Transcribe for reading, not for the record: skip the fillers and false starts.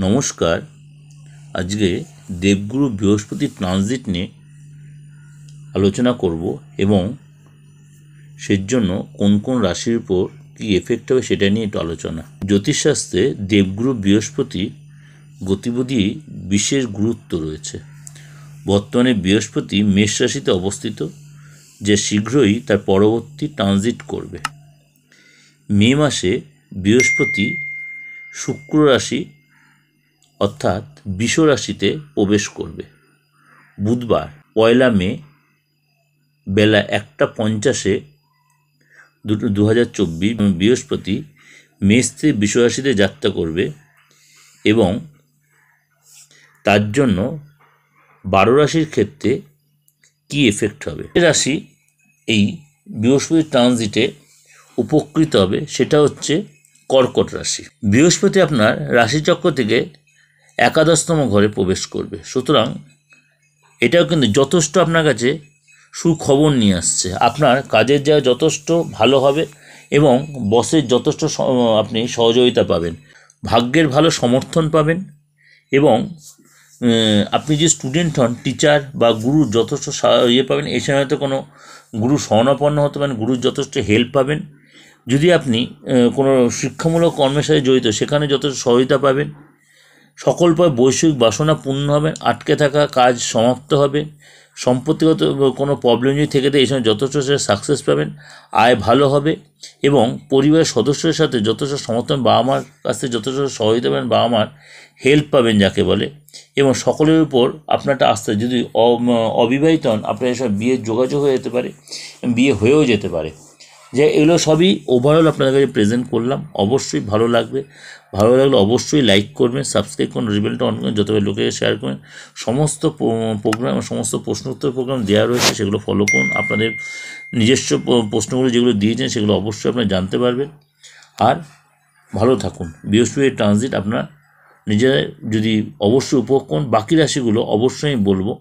নমস্কার। আজকে দেবগুরু বৃহস্পতি ট্রানজিট নিয়ে আলোচনা করব এবং সের জন্য কোন কোন রাশির উপর কী এফেক্ট হবে সেটা নিয়ে একটু আলোচনা। জ্যোতিষশাস্ত্রে দেবগুরু বৃহস্পতি গতিবিধি বিশেষ গুরুত্ব রয়েছে। বর্তমানে বৃহস্পতি মেষ রাশিতে অবস্থিত, যে শীঘ্রই তার পরবর্তী ট্রানজিট করবে। মে মাসে বৃহস্পতি শুক্র রাশি অর্থাৎ বৃষ রাশিতে প্রবেশ করবে। বুধবার 1 মে বেলা 1:50 2024 বৃহস্পতি মেষ থেকে বৃষ রাশিতে যাত্রা করবে এবং তার জন্য 12 রাশির ক্ষেত্রে কী এফেক্ট হবে, রাশি এই বৃহস্পতি ট্রানজিটে উপকৃত হবে সেটা হচ্ছে কর্কট রাশি। বৃহস্পতি আপনার রাশিচক্র থেকে একাদশতম ঘরে প্রবেশ করবে, সুতরাং এটাও কিন্তু যথেষ্ট আপনার কাছে সুখবর নিয়ে আসছে। আপনার কাজের জায়গা যথেষ্ট ভালো হবে এবং বসের যথেষ্ট আপনি সহযোগিতা পাবেন, ভাগ্যের ভালো সমর্থন পাবেন এবং আপনি যে স্টুডেন্ট হন, টিচার বা গুরুর যথেষ্ট পাবেন। এই সময়তে কোনো গুরু শরণাপন্ন হতে পারেন, গুরুর যথেষ্ট হেল্প পাবেন। যদি আপনি কোনো শিক্ষামূলক কর্মের সাথে জড়িত, সেখানে যথেষ্ট সহযোগিতা পাবেন। সকল পর বৈষয়িক বাসনা পূর্ণ হবে, আটকে থাকা কাজ সমাপ্ত হবে। সম্পত্তিগত কোনো প্রবলেম যদি থেকে থাকে এই সময় যথেষ্ট সেটা সাকসেস পাবেন। আয় ভালো হবে এবং পরিবারের সদস্যদের সাথে যথেষ্ট সমর্থন, বাবা মার কাছ থেকে যথেষ্ট সহযোগিতা পাবেন, বাবা মার হেল্প পাবেন যাকে বলে। এবং সকলের উপর আপনারটা আস্থা, যদি অবিবাহিত হন আপনার এসব বিয়ের যোগাযোগ হয়ে যেতে পারে, বিয়ে হয়েও যেতে পারে। যে এগুলো সবই ওভারঅল আপনাদের কাছে প্রেজেন্ট করলাম। অবশ্যই ভালো লাগবে, ভালো লাগলে অবশ্যই লাইক করবেন, সাবস্ক্রাইব করুন, রিবেলটা অন করুন, যতবার লোকের শেয়ার করুন। সমস্ত প্রোগ্রাম, সমস্ত প্রশ্নোত্তর প্রোগ্রাম দেওয়া রয়েছে, সেগুলো ফলো করুন। আপনাদের নিজস্ব প্রশ্নগুলো যেগুলো দিয়েছেন সেগুলো অবশ্যই আপনারা জানতে পারবেন। আর ভালো থাকুন। বৃহস্পতির ট্রানজিট আপনার নিজেরা যদি অবশ্যই উপভোগ করুন। বাকি রাশিগুলো অবশ্যই আমি বলবো